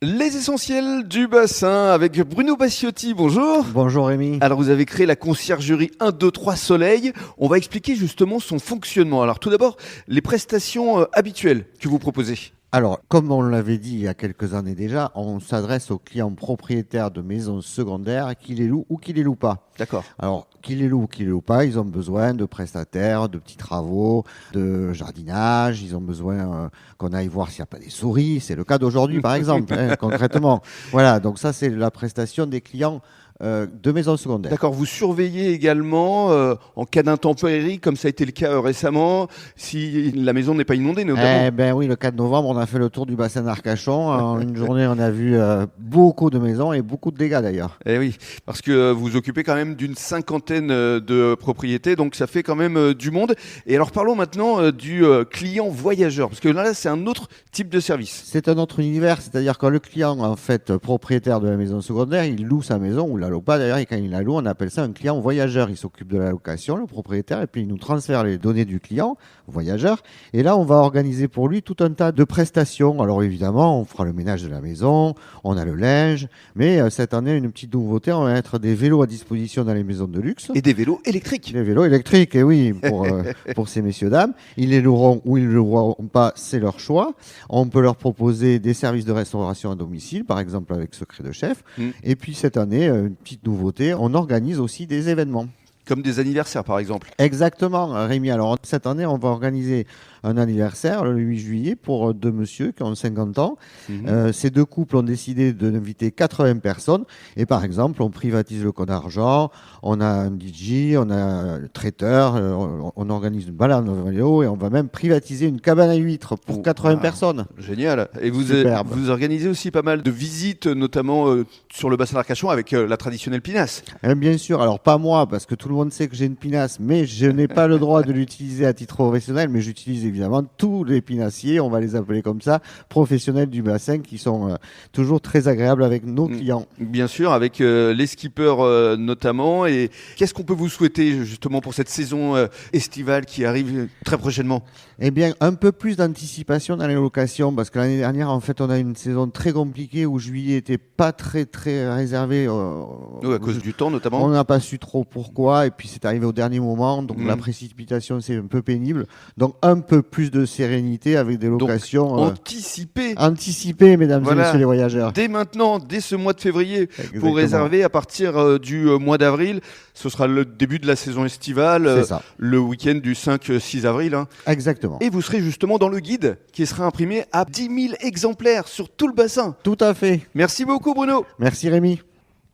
Les essentiels du bassin avec Bruno Bacciotti, bonjour. Bonjour Rémi. Alors vous avez créé la conciergerie 1, 2, 3 Soleil. On va expliquer justement son fonctionnement. Alors tout d'abord, les prestations habituelles que vous proposez. Alors, comme on l'avait dit il y a quelques années déjà, on s'adresse aux clients propriétaires de maisons secondaires qui les louent ou qui les louent pas. D'accord. Alors, qui les louent ou qui les louent pas, ils ont besoin de prestataires, de petits travaux, de jardinage, ils ont besoin qu'on aille voir s'il n'y a pas des souris. C'est le cas d'aujourd'hui par exemple, concrètement. Voilà, donc ça c'est la prestation des clients de maisons secondaires. D'accord, vous surveillez également en cas d'intempérie, comme ça a été le cas récemment, si la maison n'est pas inondée notamment. Eh ben oui, le 4 novembre, on a fait le tour du bassin d'Arcachon. En une journée, on a vu beaucoup de maisons et beaucoup de dégâts d'ailleurs. Eh oui, parce que vous occupez quand même d'une cinquantaine de propriétés, donc ça fait quand même du monde. Et alors parlons maintenant du client voyageur, parce que là c'est un autre type de service. C'est un autre univers, c'est-à-dire que le client, en fait, propriétaire de la maison secondaire, il loue sa maison ou la loue pas d'ailleurs, et quand il la loue, on appelle ça un client voyageur. Il s'occupe de la location, le propriétaire, et puis il nous transfère les données du client voyageur. Et là, on va organiser pour lui tout un tas de prestations. Alors évidemment, on fera le ménage de la maison, on a le linge, mais cette année, une petite nouveauté, on va mettre des vélos à disposition dans les maisons de luxe. Et des vélos électriques. Les vélos électriques, et oui, pour ces messieurs-dames. Ils les loueront ou ils ne le loueront pas, c'est leur choix. On peut leur proposer des services de restauration à domicile, par exemple avec Secret de Chef. Et puis cette année, une petite nouveauté, on organise aussi des événements. Comme des anniversaires par exemple. Exactement, Rémi. Alors cette année, on va organiser un anniversaire le 8 juillet pour deux messieurs qui ont 50 ans. Ces deux couples ont décidé d'inviter 80 personnes. Et par exemple, on privatise le compte d'argent, on a un DJ, on a un traiteur, on organise une balade en vélo et on va même privatiser une cabane à huîtres pour 80 personnes. Génial. Et vous organisez aussi pas mal de visites, notamment sur le bassin d'Arcachon avec la traditionnelle pinasse. Bien sûr, alors pas moi, parce que tout le monde sait que j'ai une pinasse, mais je n'ai pas le droit de l'utiliser à titre professionnel, mais j'utilise évidemment tous les pinassiers, on va les appeler comme ça, professionnels du bassin, qui sont toujours très agréables avec nos clients. Bien sûr, avec les skippers notamment. Et qu'est-ce qu'on peut vous souhaiter justement pour cette saison estivale qui arrive très prochainement? Eh bien, un peu plus d'anticipation dans les locations, parce que l'année dernière, en fait, on a une saison très compliquée où juillet était pas très réservé. Oui, à cause du temps notamment. On n'a pas su trop pourquoi, et puis c'est arrivé au dernier moment, donc la précipitation c'est un peu pénible. Donc un peu plus de sérénité avec des locations anticipées, mesdames et messieurs les voyageurs. Dès maintenant, dès ce mois de février, exactement. Pour réserver à partir du mois d'avril, ce sera le début de la saison estivale, le week-end du 5-6 avril. Exactement. Et vous serez justement dans le guide qui sera imprimé à 10 000 exemplaires sur tout le bassin. Tout à fait. Merci beaucoup Bruno. Merci Rémi.